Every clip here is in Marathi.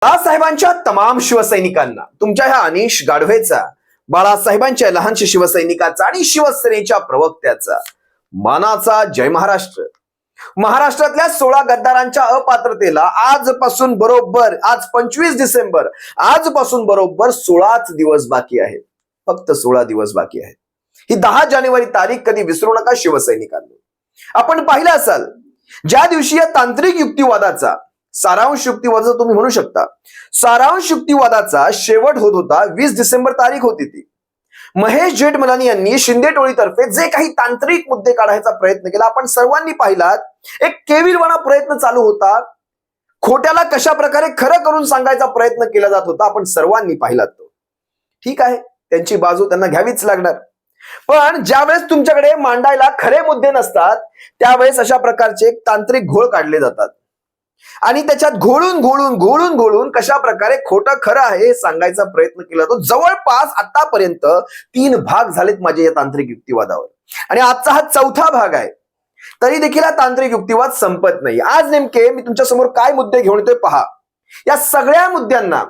बाळासाहेबांच्या तमाम शिवसैनिकांना तुमच्या ह्या अनिश गाढवेचा, बाळासाहेबांच्या लहानशा शिवसैनिकाचा आणि शिवसेनेच्या प्रवक्त्याचा मानाचा जय महाराष्ट्र. महाराष्ट्रातल्या 16 गद्दारांच्या अपात्रतेला आजपासून बरोबर आज 25 डिसेंबर आजपासून बरोबर 16च दिवस बाकी आहेत. फक्त 16 दिवस बाकी आहेत. ही 10 जानेवारी तारीख कधी विसरू नका शिवसैनिकांनी. आपण पाहिलं असाल ज्या दिवशी या तांत्रिक युक्तिवादाचा सारांश युक्तिवादाचा तुम्ही म्हणू शकता सारांश युक्तिवादाचा शेवट होत होता 20 डिसेंबर तारीख होती ती. महेश जेठमलानी यांनी शिंदे टोळीतर्फे जे काही तांत्रिक मुद्दे काढायचा प्रयत्न केला आपण सर्वांनी पाहिलात. एक केविलवाणा प्रयत्न चालू होता. खोट्याला कशा प्रकारे खरं करून सांगायचा प्रयत्न केला जात होता आपण सर्वांनी पाहिलात तो. ठीक आहे, त्यांची बाजू त्यांना घ्यावीच लागणार. पण ज्यावेळेस तुमच्याकडे मांडायला खरे मुद्दे नसतात त्यावेळेस अशा प्रकारचे तांत्रिक घोळ काढले जातात आणि त्याच्यात घोळून कशा प्रकारे खोटं खरं आहे हे सांगायचा प्रयत्न केला जातो. जवळपास आतापर्यंत 3 भाग झालेत माझे या तांत्रिक युक्तिवादावर आणि आजचा हा 4था भाग आहे. तरी देखील हा तांत्रिक युक्तिवाद संपत नाही. आज नेमके मी तुमच्या समोर काय मुद्दे घेऊन येतोय पहा. या सगळ्या मुद्द्यांना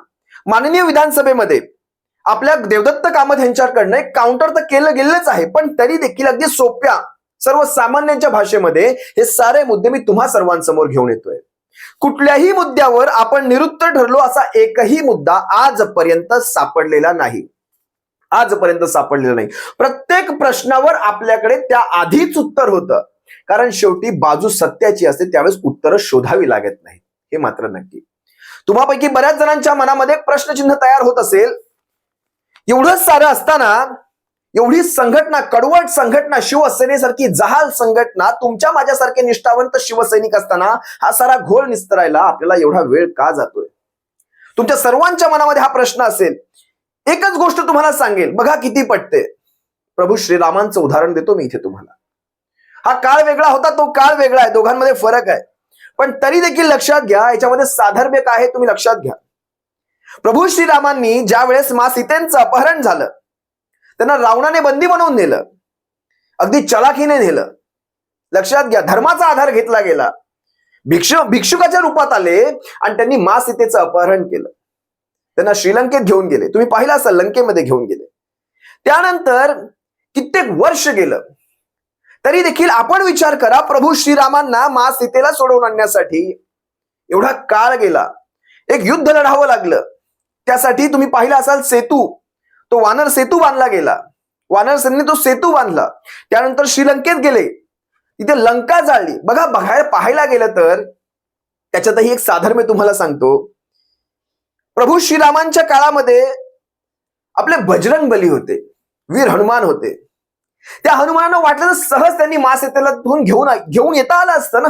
माननीय विधानसभेमध्ये आपल्या देवदत्त कामत यांच्याकडनं एक काउंटर तर केलं गेलंच आहे, पण तरी देखील अगदी सोप्या सर्वसामान्यांच्या भाषेमध्ये हे सारे मुद्दे मी तुम्हा सर्वांसमोर घेऊन येतोय. कुठल्याही मुद्द्यावर आपण निरुत्तर ठरलो असा एकही मुद्दा आजपर्यंत सापडलेला नाही. प्रत्येक प्रश्नावर आपल्याकडे त्या आधीच उत्तर होतं. कारण शेवटी बाजू सत्याची असते त्यावेळेस उत्तरं शोधावी लागत नाहीत, हे मात्र नक्की. तुम्हापैकी बऱ्याच जणांच्या मनामध्ये प्रश्नचिन्ह तयार होत असेल. एवढं सारं असताना एवढी संघटना, कडवट संघटना, शिवसेनेसारखी जहाल संघटना, तुमच्या माझ्यासारखे निष्ठावंत शिवसैनिक असताना हा सारा घोळ निस्तरायला आपल्याला एवढा वेळ का जातोय? तुमच्या सर्वांच्या मनामध्ये हा प्रश्न असेल. एकच गोष्ट तुम्हाला सांगेल, बघा किती पटते. प्रभू श्रीरामांचं उदाहरण देतो मी इथे तुम्हाला. हा काळ वेगळा होता, तो काळ वेगळा आहे, दोघांमध्ये फरक आहे. पण तरी देखील लक्षात घ्या, याच्यामध्ये साधर्म्य काय आहे तुम्ही लक्षात घ्या. प्रभू श्रीरामांनी ज्या वेळेस मा सीतेंचं अपहरण झालं, त्यांना रावणाने बंदी बनवून नेलं, अगदी चलाखीने नेलं. लक्षात घ्या, धर्माचा आधार घेतला गेला. भिक्षुकाच्या रूपात आले आणि त्यांनी मा सीतेचं अपहरण केलं. त्यांना श्रीलंकेत घेऊन गेले. तुम्ही पाहिलं असाल, लंकेमध्ये घेऊन गेले. त्यानंतर कित्येक वर्ष गेलं तरी देखील आपण विचार करा, प्रभू श्रीरामांना मा सीतेला सोडवून आणण्यासाठी एवढा काळ गेला. एक युद्ध लढावं लागलं. त्यासाठी तुम्ही पाहिलं असाल सेतू, तो वानर सेतू बांधला गेला. वानर सेनेने तो सेतू बांधला. त्यानंतर श्रीलंकेत गेले, तिथे लंका जाळली. बघा, पाहायला गेलं तर त्याच्यातही एक साधर्म्य तुम्हाला सांगतो. प्रभू श्रीरामांच्या काळामध्ये आपले बजरंग बली होते, वीर हनुमान होते. त्या हनुमानांना वाटलं तर सहज त्यांनी मा सीतेला घेऊन येता आलं असतं ना.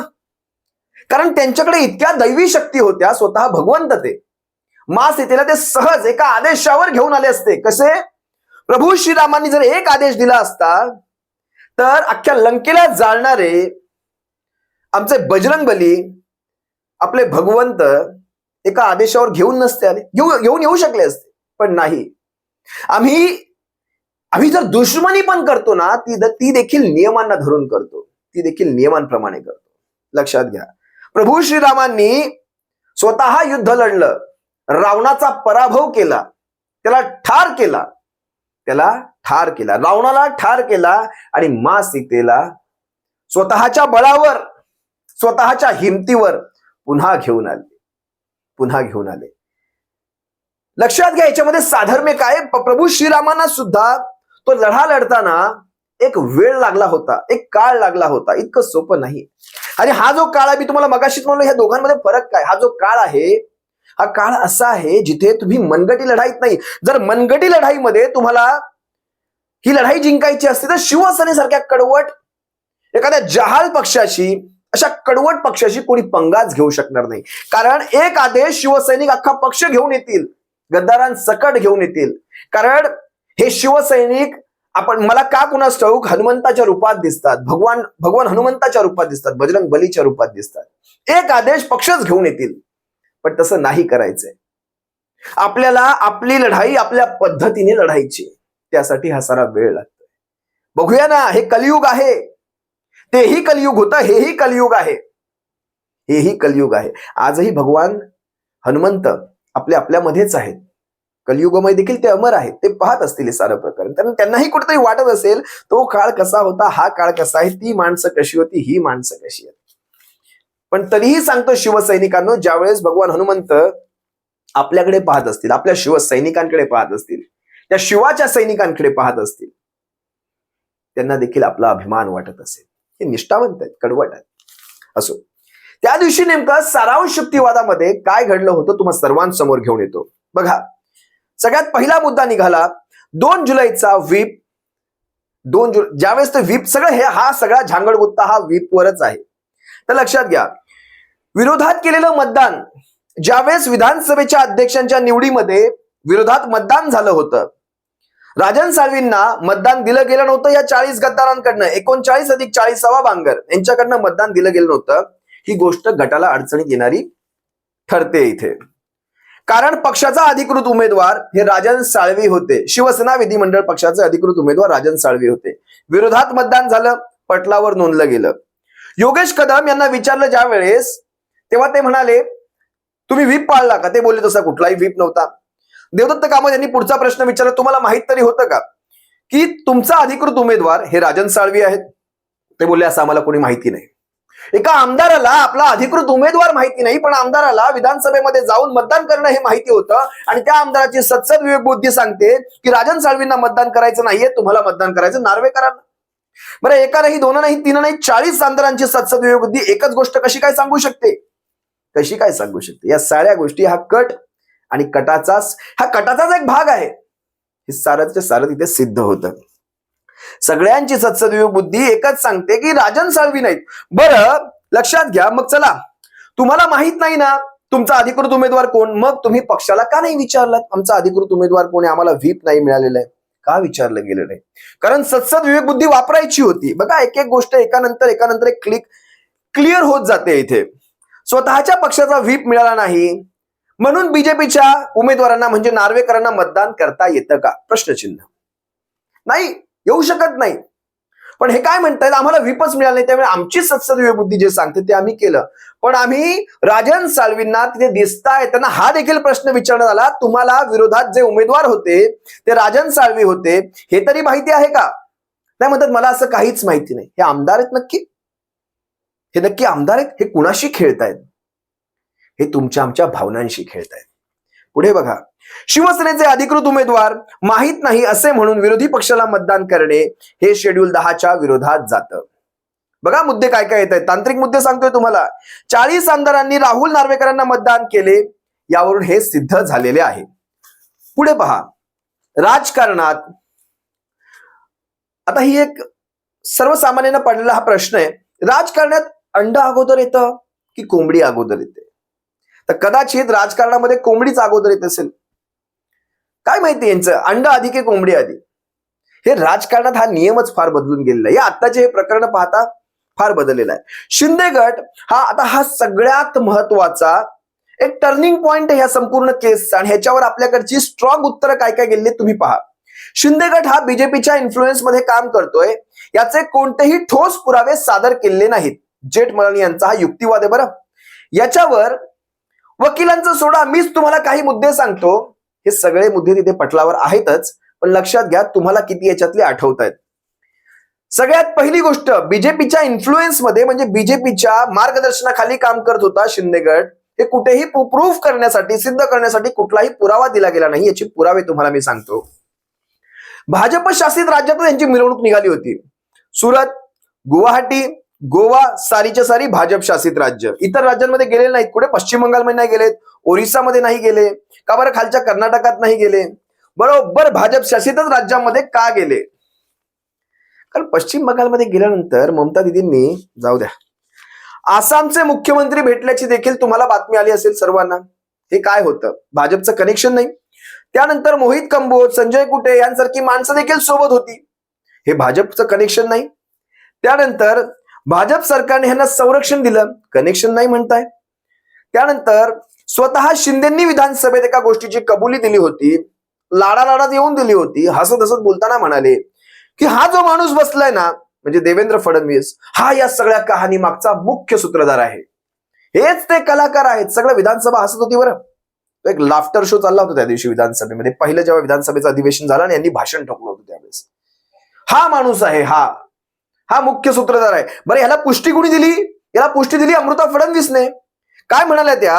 कारण त्यांच्याकडे इतक्या दैवी शक्ती होत्या, स्वतः भगवंत ते. मा सीतेला ते सहज एका आदेशावर घेऊन आले असते. कसे? प्रभू श्रीरामांनी जर एक आदेश दिला असता तर अख्ख्या लंकेला जाळणारे आमचे बजरंग बली, आपले भगवंत, एका आदेशावर घेऊन नसते आले. घेऊन येऊ शकले असते, पण नाही. आम्ही जर दुश्मनी पण करतो ना, ती देखील नियमांना धरून करतो, ती देखील नियमांप्रमाणे करतो. लक्षात घ्या, प्रभू श्रीरामांनी स्वतः युद्ध लढलं, रावणाचा पराभव केला, त्याला ठार केला, रावणाला ठार केला आणि मा सीतेला स्वतःच्या बळावर, स्वतःच्या हिमतीवर पुन्हा घेऊन आले. लक्षात घ्या, याच्यामध्ये साधर्म्य काय. प्रभू श्रीरामांना सुद्धा तो लढा लढताना एक वेळ लागला होता, एक काळ लागला होता. इतकं सोपं नाही. आणि हा जो काळ आहे, मी तुम्हाला मगाशीच म्हणलो, ह्या दोघांमध्ये फरक काय. हा जो काळ आहे, हा काळ असा आहे जिथे तुम्ही मनगटी लढाईत नाही. जर मनगटी लढाईमध्ये तुम्हाला ही लढाई जिंकायची असते तर शिवसेनेसारख्या कडवट एखाद्या जहाल पक्षाशी, अशा कडवट पक्षाशी कोणी पंगाच घेऊ शकणार नाही. कारण एक आदेश शिवसैनिक अख्खा पक्ष घेऊन येतील, गद्दारांसकट घेऊन येतील. कारण हे शिवसैनिक मला का कुणास ठाऊक हनुमंताच्या रूपात दिसतात, भगवान हनुमंताच्या रूपात दिसतात, बजरंग बलीच्या रूपात दिसतात. एक आदेश पक्षच घेऊन येतील, पण तसं नाही करायचंय. आपल्याला आपली लढाई आपल्या पद्धतीने लढायची. त्यासाठी हा सारा वेळ लागतोय. बघूया ना, हे कलियुग आहे. तेही कलियुग होतं, हेही कलियुग आहे. आजही भगवान हनुमंत आपल्यामध्येच आहेत. कलियुगमय देखील ते अमर आहेत, ते पाहत असतील हे सारं प्रकरण. कारण त्यांनाही कुठेतरी वाटत असेल तो काळ कसा होता, हा काळ कसा आहे, ती माणसं कशी होती, ही माणसं कशी आहेत. पण तरीही सांगतो शिवसैनिकांनो, ज्यावेळेस भगवान हनुमंत आपल्याकडे पाहत असतील, आपल्या शिवसैनिकांकडे पाहत असतील, त्या शिवाच्या सैनिकांकडे पाहत असतील, त्यांना देखील आपला अभिमान वाटत असेल. हे निष्ठावंत आहेत, कडवट आहेत. असो, त्या दिवशी नेमकं सारांश युक्तिवादामध्ये काय घडलं होतं तुम्हा सर्वांसमोर घेऊन येतो. बघा, सगळ्यात पहिला मुद्दा निघाला 2 जुलैचा व्हीप. ज्यावेळेस ते व्हीप सगळं हा सगळा झांगडगुत्ता हा व्हीपवरच आहे. तर लक्षात घ्या, विरोधात केलेलं मतदान, ज्यावेळेस विधानसभेच्या अध्यक्षांच्या निवडीमध्ये विरोधात मतदान झालं होतं, राजन साळवींना मतदान दिलं गेलं नव्हतं. या 40 गद्दारांकडनं 39 अधिक 40 बांगर यांच्याकडनं मतदान दिलं गेलं नव्हतं. ही गोष्ट गटाला अडचणीत येणारी ठरते इथे. कारण पक्षाचा अधिकृत उमेदवार हे राजन साळवी होते. शिवसेना विधिमंडळ पक्षाचे अधिकृत उमेदवार राजन साळवी होते. विरोधात मतदान झालं, पटलावर नोंदलं गेलं. योगेश कदम यांना विचारलं ज्या वेळेस, तेव्हा ते म्हणाले तुम्ही व्हीप पाळला का? ते बोलले तसा कुठलाही व्हीप नव्हता. देवदत्त कामत यांनी पुढचा प्रश्न विचारला, तुम्हाला माहित तरी होतं का की तुमचा अधिकृत उमेदवार हे राजन साळवी आहेत? ते बोलले असं आम्हाला कोणी माहिती नाही. एका आमदाराला आपला अधिकृत उमेदवार माहिती नाही, पण आमदाराला विधानसभेमध्ये जाऊन मतदान करणं हे माहिती होतं. आणि त्या आमदाराची सत्सद विवेक बुद्धी सांगते की राजन साळवींना मतदान करायचं नाहीये, तुम्हाला मतदान करायचं नार्वेकरांना. बरं, एका नाही, दोन नाही, तीन नाही, 40 आमदारांची सत्सद विवेक बुद्धी एकच गोष्ट कशी काय सांगू शकते? कशी काय सांगू शकते? या साऱ्या गोष्टी हा कट आणि कटाचाच एक भाग आहे. हे सारंच्या सारं तिथे सिद्ध होतं. सगळ्यांची सत्सद विवेक बुद्धी एकच सांगते की राजन साळवी नाहीत. बरं, लक्षात घ्या. मग चला, तुम्हाला माहित नाही ना तुमचा अधिकृत उमेदवार कोण, मग तुम्ही पक्षाला का नाही विचारलात आमचा अधिकृत उमेदवार कोण आहे, आम्हाला व्हीप नाही मिळालेलं आहे? का विचारलं गेलं नाही? कारण सत्सद विवेक बुद्धी वापरायची होती. बघा, एक एक गोष्ट एकानंतर एक क्लिअर होत जाते इथे. स्वतःच्या पक्षाचा व्हीप मिळाला नाही म्हणून बीजेपीच्या उमेदवारांना म्हणजे नार्वेकरांना मतदान करता येतं का? प्रश्नचिन्ह. नाही, येऊ शकत नाही. पण हे काय म्हणतायत, आम्हाला व्हीपच मिळालं नाही, त्यामुळे आमची सत्सद विवेक बुद्धी जे सांगते ते आम्ही केलं. पण आम्ही राजन साळवींना तिथे दिसताय, त्यांना हा देखील प्रश्न विचारण्यात आला, तुम्हाला विरोधात जे उमेदवार होते ते राजन साळवी होते, हे तरी माहिती आहे का? नाही म्हणतात, मला असं काहीच माहिती नाही. हे आमदार आहेत नक्की? हे नक्की आमदार आहेत? हे कुणाशी खेळतायत? हे तुमच्या आमच्या भावनांशी खेळतायत. पुढे बघा, शिवसेनेचे अधिकृत उमेदवार माहित नाही असे म्हणून विरोधी पक्षाला मतदान करणे हे शेड्यूल 10च्या विरोधात जातं. बघा मुद्दे काय काय येत आहेत, तांत्रिक मुद्दे सांगतोय तुम्हाला. 40 आमदारांनी राहुल नार्वेकरांना मतदान केले, यावरून हे सिद्ध झालेले आहे. पुढे पहा, राजकारणात आता ही एक सर्वसामान्यांना पडलेला हा प्रश्न आहे, राजकारणात अंड अगोदर येतं की कोंबडी अगोदर येते? तर कदाचित राजकारणामध्ये कोंबडीच अगोदर येत असेल. काय माहिती यांचं, अंड आधी की कोंबडी आधी? हे राजकारणात हा नियमच फार बदलून गेलेला आहे. या आत्ताचे हे प्रकरण पाहता फार बदललेला आहे. शिंदे गट हा सगळ्यात महत्वाचा एक टर्निंग पॉइंट आहे या संपूर्ण केसचा, आणि ह्याच्यावर आपल्याकडची स्ट्रॉंग उत्तरं काय काय गेलेली तुम्ही पहा. शिंदे गट हा बीजेपीच्या इन्फ्लुएन्स मध्ये काम करतोय, याचे कोणतेही ठोस पुरावे सादर केलेले नाहीत. जेठमलानी यांचा हा युक्तिवाद आहे. बरं, याच्यावर वकिलांचं सोडा, मीच तुम्हाला काही मुद्दे सांगतो. हे सगळे मुद्दे तिथे पटलावर आहेतच, पण लक्षात घ्या तुम्हाला किती याच्यातले आठवत आहेत. सगळ्यात पहिली गोष्ट, बीजेपीच्या इन्फ्लुएन्स मध्ये म्हणजे बीजेपीच्या मार्गदर्शनाखाली काम करत होता शिंदे गट. हे कुठेही प्रूफ करण्यासाठी, सिद्ध करण्यासाठी कुठलाही पुरावा दिला गेला नाही. याचे पुरावे तुम्हाला मी सांगतो. भाजप शासित राज्यातून यांची मिरवणूक निघाली होती. सुरत, गुवाहाटी, गोवा सारीच्या सारी भाजप शासित राज्य. इतर राज्यांमध्ये गेलेले नाहीत. कुठे पश्चिम बंगालमध्ये नाही गेलेत, ओरिसामध्ये नाही गेले का बरं, खालच्या कर्नाटकात नाही गेले. बरोबर भाजप शासितच राज्यामध्ये का गेले? कारण पश्चिम बंगालमध्ये गेल्यानंतर ममता दिदींनी, जाऊ द्या, आसामचे मुख्यमंत्री भेटल्याची देखील तुम्हाला बातमी आली असेल सर्वांना. हे काय होतं, भाजपचं कनेक्शन नाही. त्यानंतर मोहित कंबोज, संजय कुटे यांसारखी माणसं देखील सोबत होती. हे भाजपचं कनेक्शन नाही. त्यानंतर भाजप सरकारने यांना संरक्षण दिलं, कनेक्शन नाही म्हणताय. त्यानंतर स्वतः शिंदेंनी विधानसभेत एका गोष्टीची कबुली दिली होती, लाडात येऊन दिली होती, हसत हसत बोलताना म्हणाले की हा जो माणूस बसलाय ना, म्हणजे देवेंद्र फडणवीस, हा या सगळ्या कहाणी मागचा मुख्य सूत्रधार आहे, हेच ते कलाकार आहेत. सगळं विधानसभा हसत होती. बरं, तो एक लाफ्टर शो चालला होता त्या दिवशी विधानसभेमध्ये. पहिलं जेव्हा विधानसभेचं अधिवेशन झालं आणि यांनी भाषण ठोकलं होतं त्यावेळेस. हा माणूस आहे, हा मुख्य सूत्रधार आहे. बरं, ह्याला पुष्टी कुणी दिली? याला पुष्टी दिली अमृता फडणवीसने. काय म्हणाल्या त्या?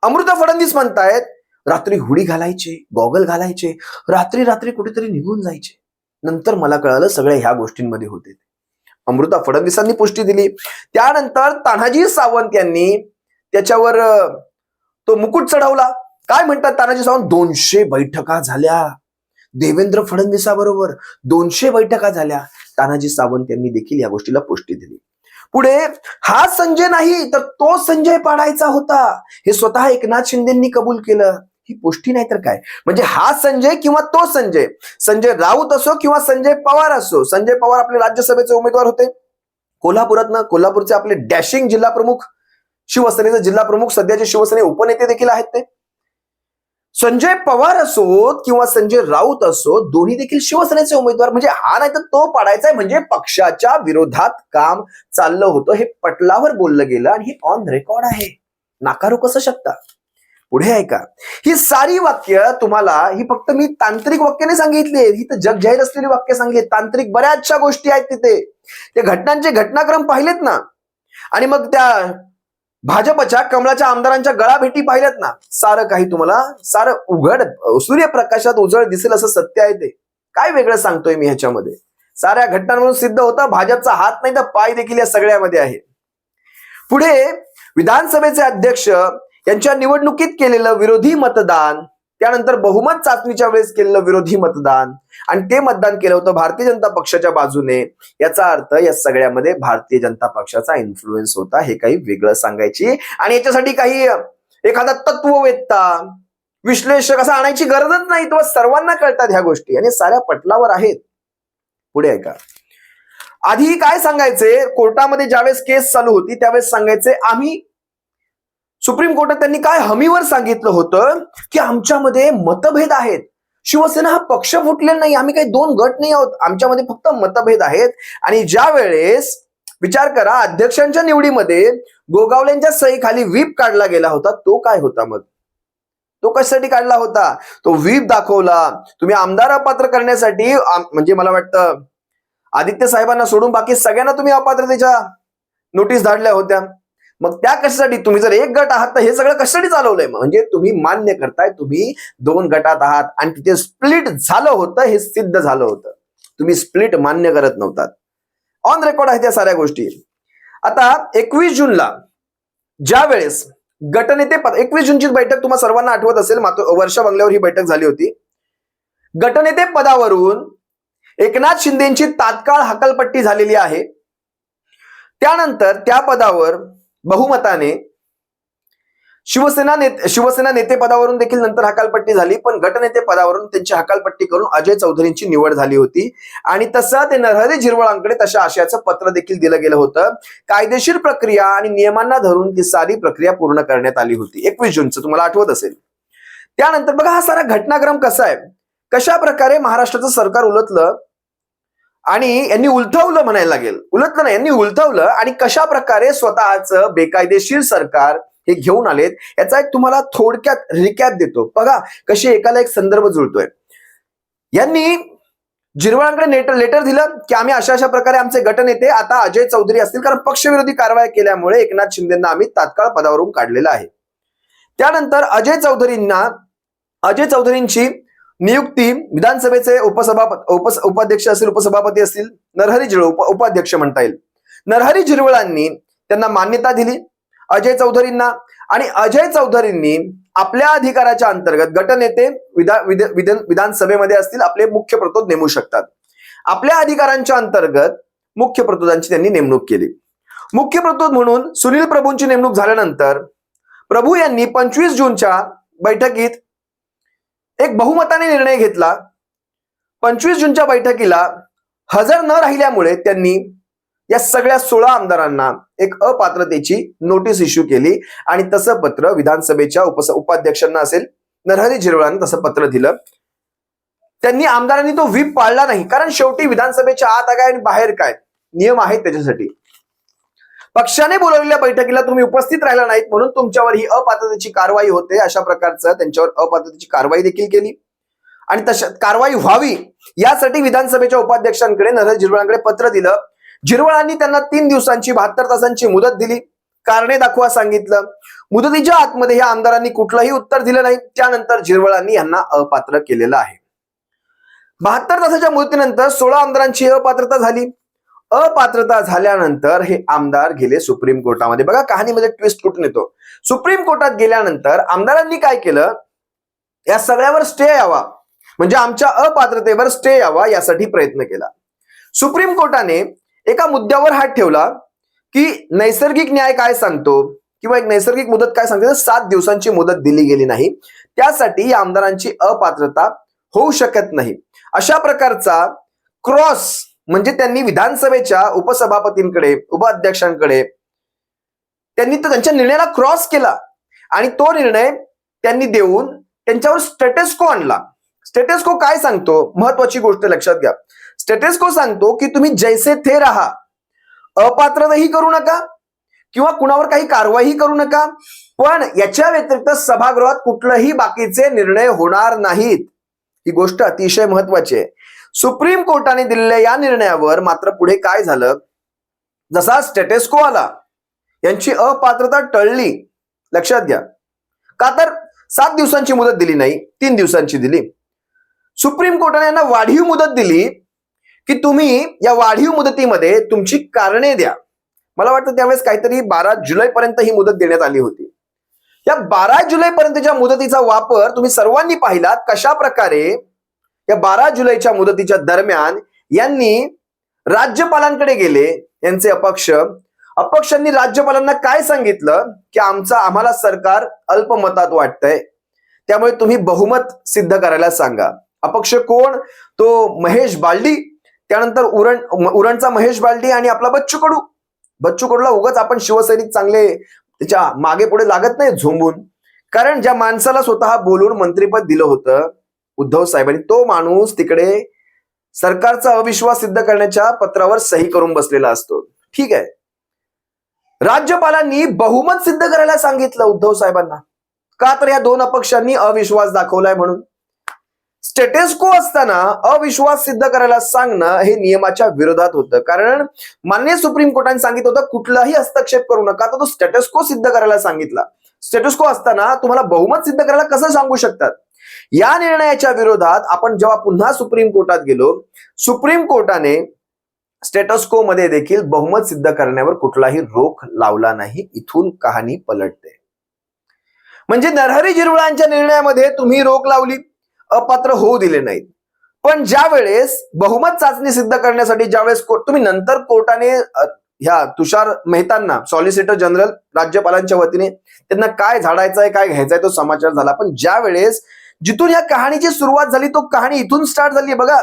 अमृता फडणवीस म्हणतायत रात्री हुडी घालायचे, गॉगल घालायचे, रात्री कुठेतरी निघून जायचे. नंतर मला कळालं सगळ्या ह्या गोष्टींमध्ये होते. अमृता फडणवीसांनी पुष्टी दिली. त्यानंतर तानाजी सावंत यांनी त्याच्यावर तो मुकुट चढवला. काय म्हणतात तानाजी सावंत? 200 बैठका झाल्या देवेंद्र फडणवीसाबरोबर, 200 बैठका झाल्या. तानाजी सावंत यांनी देखील या गोष्टीला पुष्टी दिली. पुढे हा संजय नाही तर तो संजय पाडायचा होता, हे स्वतः एकनाथ शिंदेंनी कबूल केलं. ही पुष्टी नाही तर काय? म्हणजे हा संजय किंवा तो संजय, संजय राऊत असो किंवा संजय पवार असो. संजय पवार आपले राज्यसभेचे उमेदवार होते कोल्हापुरातनं. कोल्हापूरचे आपले डॅशिंग जिल्हा प्रमुख, शिवसेनेचे जिल्हा प्रमुख, सध्याचे शिवसेने उपनेते देखील आहेत ते. संजय पवार असोत किंवा संजय राऊत असो, दोन्ही देखील शिवसेनेचे उमेदवार. म्हणजे हा नाही तर तो पाडायचा. म्हणजे पक्षाच्या विरोधात काम चाललं होतं, हे पटलावर बोललं गेलं आणि हे ऑन रेकॉर्ड आहे. नाकारू कसं शकता? पुढे ऐका. ही सारी वाक्य तुम्हाला, ही फक्त मी तांत्रिक वाक्य नाही सांगितली, ही तर जग जाहीर असलेली वाक्य सांगितली. तांत्रिक बऱ्याचशा गोष्टी आहेत तिथे. ते घटनांचे घटनाक्रम पाहिलेत ना, आणि मग त्या भाजपच्या कमळाच्या आमदारांच्या गळाभेटी पाहिल्यात ना, सारं काही तुम्हाला, सारं उघड सूर्यप्रकाशात उजळ दिसेल असं सत्य आहे ते. काय वेगळं सांगतोय मी ह्याच्यामध्ये? साऱ्या घटनांवरून सिद्ध होतं भाजपचा हात नाही तर पाय देखील या सगळ्यामध्ये आहे. पुढे विधानसभेचे अध्यक्ष यांच्या निवडणुकीत केलेलं विरोधी मतदान, त्यानंतर बहुमत चाचणीच्या वेळेस केलेलं विरोधी मतदान, आणि ते मतदान केलं होतं भारतीय जनता पक्षाच्या बाजूने. याचा अर्थ या सगळ्यामध्ये भारतीय जनता पक्षाचा इन्फ्लुएन्स होता, हे काही वेगळं सांगायची आणि याच्यासाठी काही एखादा तत्ववेत्ता, विश्लेषक असं आणायची गरजच नाही. तेव्हा सर्वांना कळतात ह्या गोष्टी आणि साऱ्या पटलावर आहेत. पुढे ऐका. आधी काय सांगायचे? कोर्टामध्ये ज्यावेळेस केस चालू होती त्यावेळेस सांगायचे, आम्ही सुप्रीम कोर्टात त्यांनी काय हमीवर सांगितलं होतं की आमच्यामध्ये मतभेद आहेत. शिवसेना हा पक्ष फुटलेला नाही, आम्ही काही दोन गट नाही आहोत, आमच्यामध्ये फक्त मतभेद आहेत. आणि ज्या वेळेस विचार करा, अध्यक्षांच्या निवडीमध्ये गोगावलेंच्या सहीखाली व्हीप काढला गेला होता, तो काय होता? मग तो कशासाठी काढला होता? तो व्हीप दाखवला तुम्ही आमदार अपात्र करण्यासाठी. म्हणजे मला वाटतं आदित्य साहेबांना सोडून बाकी सगळ्यांना तुम्ही अपात्रतेच्या नोटीस धाडल्या होत्या. मग त्या कशासाठी? तुम्ही जर एक गट आहात तर हे सगळं कशासाठी चालवलंय? म्हणजे तुम्ही मान्य करताय तुम्ही दोन गटात आहात आणि तिथे स्प्लिट झालं होतं, हे सिद्ध झालं होतं. तुम्ही स्प्लिट मान्य करत नव्हतात. ऑन रेकॉर्ड आहे त्या साऱ्या गोष्टी. आता 21 जूनला ज्या वेळेस गटनेते 21 जूनची बैठक तुम्हाला सर्वांना आठवत असेल, वर्षा बंगल्यावर ही बैठक झाली होती. गटनेते पदावरून एकनाथ शिंदेची तात्काळ हकालपट्टी झालेली आहे. त्यानंतर त्या पदावर बहुमताने शिवसेना नेते पदावरून देखील नंतर हकालपट्टी झाली, पण गटनेते पदावरून त्यांची हकालपट्टी करून अजय चौधरींची निवड झाली होती. आणि तसं ते नरहरी झिरवळांकडे तशा आशयाचं पत्र देखील दिलं गेलं होतं. कायदेशीर प्रक्रिया आणि नियमांना धरून ती सारी प्रक्रिया पूर्ण करण्यात आली होती. 21 जूनचं तुम्हाला आठवत असेल. त्यानंतर बघा हा सारा घटनाक्रम कसा आहे, कशा प्रकारे महाराष्ट्राचं सरकार उलटलं आणि यांनी उलथवलं म्हणायला लागेल. उलटलं नाही, यांनी उलथवलं आणि कशा प्रकारे स्वतःचं बेकायदेशीर सरकार हे घेऊन आलेत याचा एक तुम्हाला थोडक्यात रिकॅप देतो. बघा कशी एकाला एक संदर्भ जुळतोय. यांनी झिरवळांकडे लेटर दिलं की आम्ही अशा प्रकारे आमचे गटनेते आता अजय चौधरी असतील, कारण पक्षविरोधी कारवाई केल्यामुळे एकनाथ शिंदेंना आम्ही तात्काळ पदावरून काढलेलं आहे. त्यानंतर अजय चौधरींची नियुक्ती विधानसभेचे उपाध्यक्ष असतील, उपसभापती असतील, नरहरी झिरवळ उपाध्यक्ष म्हणता येईल. नरहरी झिरवळांनी त्यांना मान्यता दिली अजय चौधरींना, आणि अजय चौधरींनी आपल्या अधिकाराच्या अंतर्गत गटनेते विधानसभेमध्ये असतील आपले मुख्य प्रतोद नेमू शकतात. आपल्या अधिकारांच्या अंतर्गत मुख्य प्रतोदांची त्यांनी नेमणूक केली. मुख्य प्रतोद म्हणून सुनील प्रभूंची नेमणूक झाल्यानंतर प्रभू यांनी 25 जूनच्या बैठकीत एक बहुमताने निर्णय घेतला. 25 जूनच्या बैठकीला हजर न राहिल्यामुळे त्यांनी या सगळ्या 16 आमदारांना एक अपात्रतेची नोटीस इश्यू केली आणि तसं पत्र विधानसभेच्या उपाध्यक्षांना असेल नरहरी झिरवळांना तसं पत्र दिलं. त्यांनी आमदारांनी तो व्हीप पाळला नाही, कारण शेवटी विधानसभेच्या आत काय आणि बाहेर काय नियम आहेत त्याच्यासाठी. पक्षाने बोलवलेल्या बैठकीला तुम्ही उपस्थित राहिला नाहीत म्हणून तुमच्यावर ही अपात्रतेची कारवाई होते, अशा प्रकारचं त्यांच्यावर अपात्रतेची कारवाई देखील केली. आणि तशा कारवाई व्हावी यासाठी विधानसभेच्या उपाध्यक्षांकडे नरहरी झिरवळांकडे पत्र दिलं. झिरवळांनी त्यांना 3 दिवसांची 72 तासांची मुदत दिली. कारणे दाखवा सांगितलं. मुदतीच्या आतमध्ये या आमदारांनी कुठलंही उत्तर दिलं नाही. त्यानंतर झिरवळांनी यांना अपात्र केलेलं आहे. 72 तासाच्या मुदतीनंतर 16 आमदारांची अपात्रता झाली. अपात्रता झाल्यानंतर हे आमदार गेले सुप्रीम कोर्टामध्ये. बघा कहाणीमध्ये ट्विस्ट कुठून येतो. सुप्रीम कोर्टात गेल्यानंतर आमदारांनी काय केलं, या सगळ्यावर स्टे यावा म्हणजे आमच्या अपात्रतेवर स्टे यावा यासाठी प्रयत्न केला. सुप्रीम कोर्टाने एका मुद्द्यावर हात ठेवला की नैसर्गिक न्याय काय सांगतो किंवा एक नैसर्गिक मुदत काय सांगते, 7 दिवसांची मुदत दिली गेली नाही, त्यासाठी या आमदारांची अपात्रता होऊ शकत नाही. अशा प्रकारचा क्रॉस म्हणजे त्यांनी विधानसभेच्या उपसभापतींकडे उपाध्यक्षांकडे त्यांनी तो त्यांच्या निर्णयाला क्रॉस केला आणि तो निर्णय त्यांनी देऊन त्यांच्यावर स्टेटस आणला. स्टेटस काय सांगतो, महत्वाची गोष्ट लक्षात घ्या. स्टेटस सांगतो की तुम्ही जैसे थे राहा, अपात्रताही करू नका किंवा कुणावर काही कारवाई करू नका, पण याच्या व्यतिरिक्त सभागृहात कुठलेही बाकीचे निर्णय होणार नाहीत. ही गोष्ट अतिशय महत्वाची आहे. सुप्रीम कोर्टाने दिलेल्या या निर्णयावर मात्र पुढे काय झालं, जसा स्टेटस आला यांची अपात्रता टळली. लक्षात घ्या. का तर 7 दिवसांची मुदत दिली नाही, 3 दिवसांची दिली. सुप्रीम कोर्टाने यांना वाढीव मुदत दिली की तुम्ही या वाढीव मुदतीमध्ये तुमची कारणे द्या. मला वाटतं त्यावेळेस काहीतरी 12 जुलैपर्यंत ही मुदत देण्यात आली होती. या 12 जुलैपर्यंतच्या मुदतीचा वापर तुम्ही सर्वांनी पाहिलात. कशा प्रकारे या 12 जुलैच्या मुदतीच्या दरम्यान यांनी राज्यपालांकडे गेले. यांचे अपक्षांनी राज्यपालांना काय सांगितलं की आम्हाला सरकार अल्पमतात वाटतंय, त्यामुळे तुम्ही बहुमत सिद्ध करायला सांगा. अपक्ष कोण, तो महेश बालदी, त्यानंतर उरणचा महेश बालदी आणि आपला बच्चू कडूला उगाच आपण शिवसैनिक चांगले त्याच्या मागे पुढे लागत नाही झोंबून. कारण ज्या माणसाला स्वतः बोलून मंत्रिपद दिलं होतं उद्धव साहेबांनी, तो माणूस तिकडे सरकारचा अविश्वास सिद्ध करण्याच्या पत्रावर सही करून बसलेला असतो. ठीक आहे, राज्यपालांनी बहुमत सिद्ध करायला सांगितलं उद्धव साहेबांना. का तर या 2 अपक्षांनी अविश्वास दाखवलाय म्हणून. स्टेटस असताना अविश्वास सिद्ध करायला सांगणं हे नियमाच्या विरोधात होतं. कारण माननीय सुप्रीम कोर्टाने सांगितलं होतं कुठलाही हस्तक्षेप करू नका, तर तो स्टेटस सिद्ध करायला सांगितला. स्टेटस असताना तुम्हाला बहुमत सिद्ध करायला कसं सांगू शकतात. या निर्णयाच्या विरोधात आपण जेव्हा पुन्हा सुप्रीम कोर्टात गेलो, सुप्रीम कोर्टाने स्टेटस मध्ये देखील बहुमत सिद्ध करण्यावर कुठलाही रोख लावला नाही. इथून कहाणी पलटते. म्हणजे नरहरी झिरवळांच्या निर्णयामध्ये तुम्ही रोख लावली, अपात्र होऊ दिले नाहीत. पण ज्या वेळेस बहुमत चाचणी सिद्ध करण्यासाठी ज्यावेळेस तुम्ही नंतर कोर्टाने ह्या तुषार मेहतांना सॉलिसिटर जनरल राज्यपालांच्या वतीने त्यांना काय झाडायचंय काय घ्यायचंय तो समाचार झाला. पण ज्या वेळेस जिथून या कहाणीची सुरुवात झाली तो कहाणी इथून स्टार्ट झाली. बघा,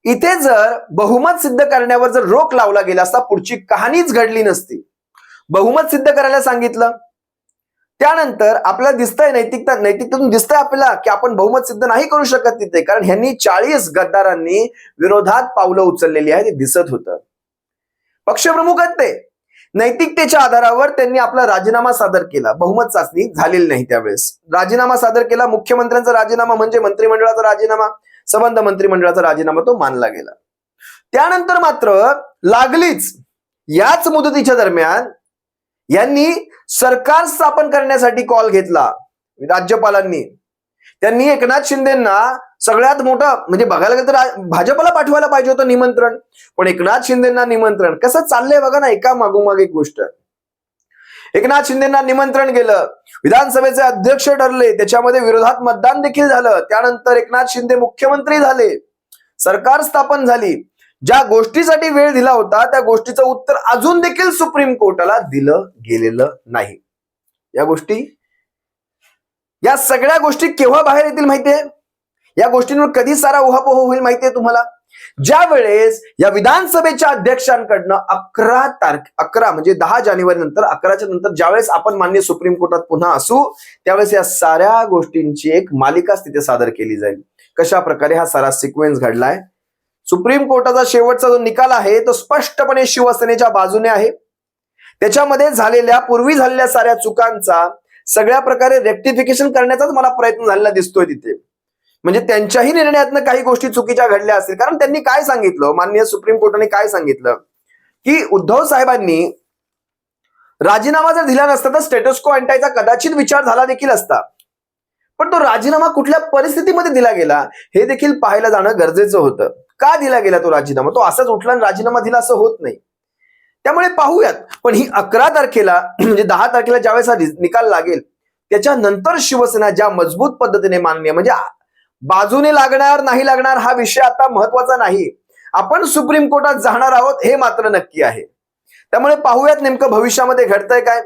इथे जर बहुमत सिद्ध करण्यावर जर रोख लावला गेला असता पुढची कहाणीच घडली नसती. बहुमत सिद्ध करायला सांगितलं, त्यानंतर आपल्याला दिसतंय नैतिकतेतून दिसतंय आपल्याला की आपण बहुमत सिद्ध नाही करू शकत तिथे, कारण ह्यांनी 40 गद्दारांनी विरोधात पावलं उचललेली आहेत हे दिसत होतं. पक्षप्रमुख आहेत ते. नैतिकतेच्या आधारावर त्यांनी आपला राजीनामा सादर केला. बहुमत चाचणी झालेली नाही त्यावेळेस. राजीनामा सादर केला. मुख्यमंत्र्यांचा राजीनामा म्हणजे मंत्रिमंडळाचा राजीनामा, संबंध मंत्रिमंडळाचा राजीनामा तो मानला गेला. त्यानंतर मात्र लागलीच याच मुदतीच्या दरम्यान यांनी सरकार स्थापन करण्यासाठी कॉल घेतला राज्यपालांनी. त्यांनी एकनाथ शिंदेंना सगळ्यात मोठं म्हणजे बघायला गेलं तर भाजपला पाठवायला पाहिजे होतं निमंत्रण, पण एकनाथ शिंदेंना निमंत्रण कसं चाललंय बघा ना, एका मागोमाग एक गोष्ट. एकनाथ शिंदेंना निमंत्रण गेलं, विधानसभेचे अध्यक्ष ठरले, त्याच्यामध्ये विरोधात मतदान देखील झालं. त्यानंतर एकनाथ शिंदे मुख्यमंत्री झाले, सरकार स्थापन झाली. ज्या गोष्टीसाठी वेळ दिला होता त्या गोष्टीचं उत्तर अजून देखील सुप्रीम कोर्टाला दिलं गेलेलं नाही. या सगळ्या गोष्टी केव्हा बाहेर येतील माहितीये? या गोष्टींवर कधी सारा उहापोह होईल माहितीये तुम्हाला? ज्या वेळेस या विधानसभेच्या अध्यक्षांकडनं 11 म्हणजे 10 जानेवारी नंतर 11च्या नंतर ज्यावेळेस आपण माननीय सुप्रीम कोर्टात पुन्हा असू त्यावेळेस या साऱ्या गोष्टींची एक मालिकाच तिथे सादर केली जाईल. कशा प्रकारे हा सारा सिक्वेन्स घडलाय. सुप्रीम कोर्टाचा शेवटचा जो निकाल आहे तो स्पष्टपणे शिवसेनेच्या बाजूने आहे. त्याच्यामध्ये झालेल्या पूर्वी झालेल्या साऱ्या चुकांचा सगळ्या प्रकारे रेक्टिफिकेशन करण्याचाच मला प्रयत्न झालेला दिसतोय तिथे. म्हणजे त्यांच्याही निर्णयातनं काही गोष्टी चुकीच्या घडल्या असतील. कारण त्यांनी काय सांगितलं, माननीय सुप्रीम कोर्टाने काय सांगितलं की उद्धव साहेबांनी राजीनामा जर दिला नसता तर स्टेटस को अँटायचा कदाचित विचार झाला देखील असता. पण तो राजीनामा कुठल्या परिस्थितीमध्ये दिला गेला हे देखील पाहायला जाणं गरजेचं होतं. का दिला गेला तो राजीनामा? तो असाच उठला आणि राजीनामा दिला असं होत नाही. त्यामुळे पाहूयात. पण ही 11 तारखेला म्हणजे 10 तारखेला ज्यावेळेस हा निकाल लागेल त्याच्यानंतर शिवसेना ज्या मजबूत पद्धतीने मान्य म्हणजे बाजूने लागणार नाही लागणार हा विषय आता महत्वाचा नाही. आपण सुप्रीम कोर्टात जाणार आहोत हे मात्र नक्की आहे. त्यामुळे पाहूयात नेमकं भविष्यामध्ये घडतंय काय.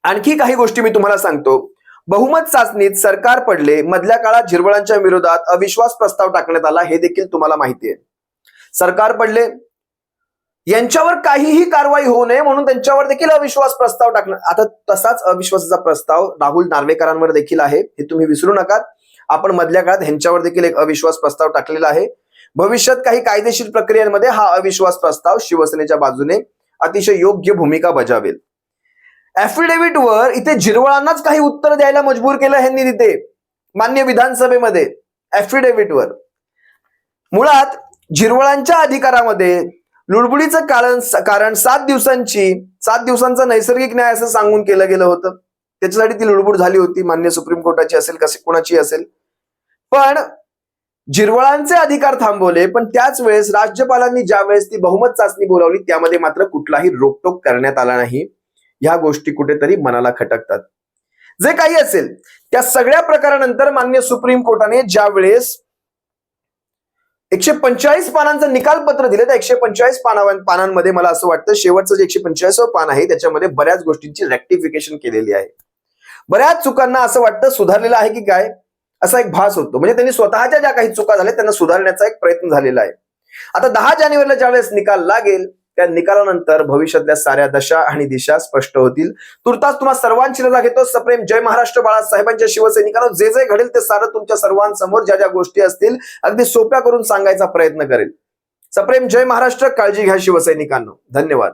आणखी काही गोष्टी मी तुम्हाला सांगतो. बहुमत चाचणीत सरकार पडले. मधल्या काळात झिरवळांच्या विरोधात अविश्वास प्रस्ताव टाकण्यात आला हे देखील तुम्हाला माहिती आहे. सरकार पडले, यांच्यावर काहीही कारवाई होऊ नये म्हणून त्यांच्यावर देखील अविश्वास प्रस्ताव टाकणार. आता तसाच अविश्वासाचा प्रस्ताव राहुल नार्वेकरांवर देखील आहे हे तुम्ही विसरू नका. आपण मधल्या काळात ह्यांच्यावर देखील एक अविश्वास प्रस्ताव टाकलेला आहे. भविष्यात काही कायदेशीर प्रक्रियांमध्ये हा अविश्वास प्रस्ताव शिवसेनेच्या बाजूने अतिशय योग्य भूमिका बजावेल. ऍफिडेव्हिटवर इथे झिरवळांनाच काही उत्तर द्यायला मजबूर केलं ह्यांनी तिथे मान्य विधानसभेमध्ये. ऍफिडेव्हिटवर मुळात झिरवळांच्या अधिकारामध्ये लुडबुडीचं कारण 7 दिवसांचा नैसर्गिक न्याय असं सांगून केलं गेलं होतं. त्याच्यासाठी ती लुडबुड झाली होती. मान्य सुप्रीम कोर्टाची असेल कोणाची असेल. पण झिरवळांचे अधिकार थांबवले. पण त्याच वेळेस राज्यपालांनी ज्या वेळेस ती बहुमत चाचणी बोलावली त्यामध्ये मात्र कुठलाही रोकटोक करण्यात आला नाही. ह्या गोष्टी कुठेतरी मनाला खटकतात. जे काही असेल त्या सगळ्या प्रकारानंतर मान्य सुप्रीम कोर्टाने ज्या वेळेस 145 पानांचं निकाल पत्र दिलं त्या 145 पानांमध्ये मला असं वाटतं शेवटचं जे 145 पान आहे त्याच्यामध्ये बऱ्याच गोष्टींची रेक्टिफिकेशन केलेली आहे. बऱ्याच चुकांना असं वाटतं सुधारलेलं आहे की काय असा एक भास होतो. म्हणजे त्यांनी स्वतःच्या ज्या काही चुका झाल्या त्यांना सुधारण्याचा एक प्रयत्न झालेला आहे. आता 10 जानेवारीला ज्यावेळेस निकाल लागेल त्या निकालानंतर भविष्यातल्या साऱ्या दशा आणि दिशा स्पष्ट होतील. तुर्तास तुम्हा सर्वांची रजा घेतो. सप्रेम जय महाराष्ट्र. बाळासाहेबांच्या शिवसैनिकांनो जे जे घडेल ते सारं तुमच्या सर्वांसमोर ज्या ज्या गोष्टी असतील अगदी सोप्या करून सांगायचा प्रयत्न करेल. सप्रेम जय महाराष्ट्र. काळजी घ्या शिवसैनिकांनो. धन्यवाद.